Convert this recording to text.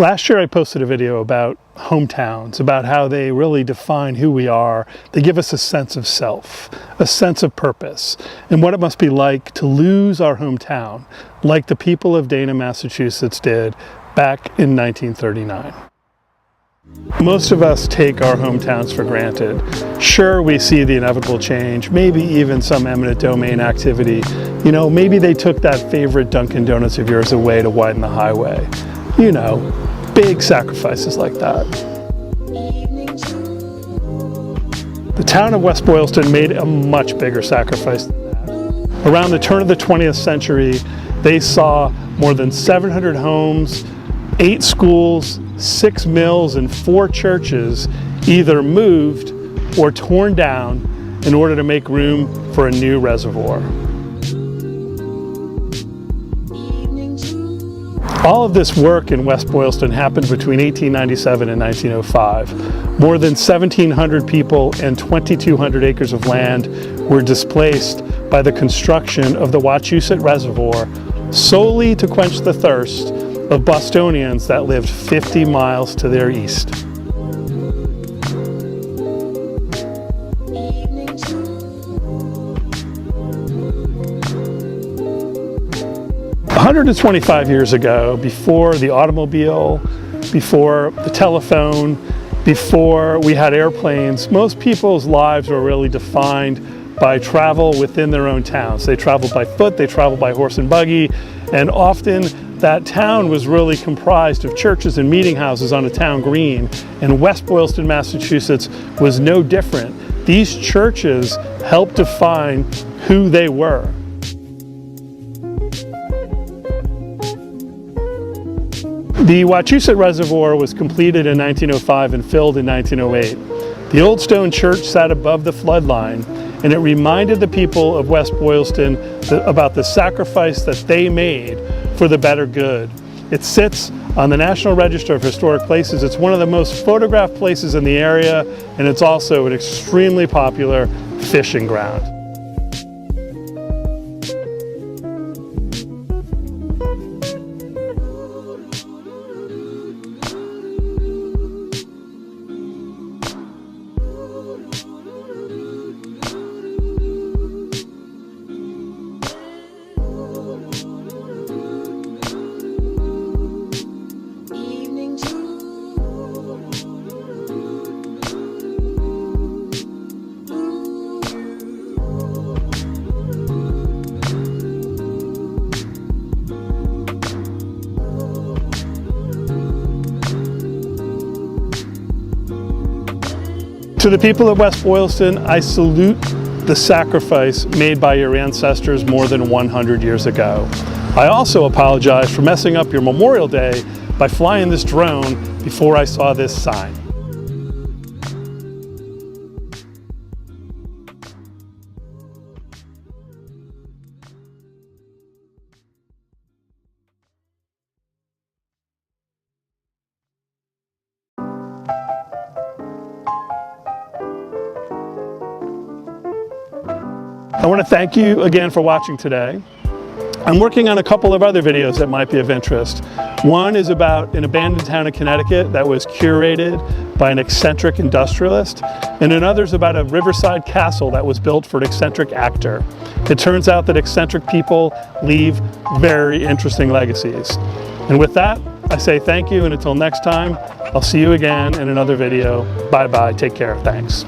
Last year I posted a video about hometowns, about how they really define who we are. They give us a sense of self, a sense of purpose, and what it must be like to lose our hometown, like the people of Dana, Massachusetts did back in 1939. Most of us take our hometowns for granted. Sure, we see the inevitable change, maybe even some eminent domain activity. You know, maybe they took that favorite Dunkin' Donuts of yours away to widen the highway. You know, big sacrifices like that. The town of West Boylston made a much bigger sacrifice than that. Around the turn of the 20th century, they saw more than 700 homes, 8 schools, 6 mills, and 4 churches either moved or torn down in order to make room for a new reservoir. All of this work in West Boylston happened between 1897 and 1905. More than 1,700 people and 2,200 acres of land were displaced by the construction of the Wachusett Reservoir solely to quench the thirst of Bostonians that lived 50 miles to their east. "125 years ago, before the automobile, before the telephone, before we had airplanes, most people's lives were really defined by travel within their own towns. They traveled by foot, they traveled by horse and buggy, and often that town was really comprised of churches and meeting houses on a town green, and West Boylston, Massachusetts was no different. These churches helped define who they were. The Wachusett Reservoir was completed in 1905 and filled in 1908. The old stone church sat above the flood line, and it reminded the people of West Boylston about the sacrifice that they made for the better good. It sits on the National Register of Historic Places. It's one of the most photographed places in the area, and it's also an extremely popular fishing ground. To the people of West Boylston, I salute the sacrifice made by your ancestors more than 100 years ago. I also apologize for messing up your Memorial Day by flying this drone before I saw this sign. I want to thank you again for watching today. I'm working on a couple of other videos that might be of interest. One is about an abandoned town in Connecticut that was curated by an eccentric industrialist, and another is about a riverside castle that was built for an eccentric actor. It turns out that eccentric people leave very interesting legacies. And with that, I say thank you, and until next time, I'll see you again in another video. Bye-bye, take care, thanks.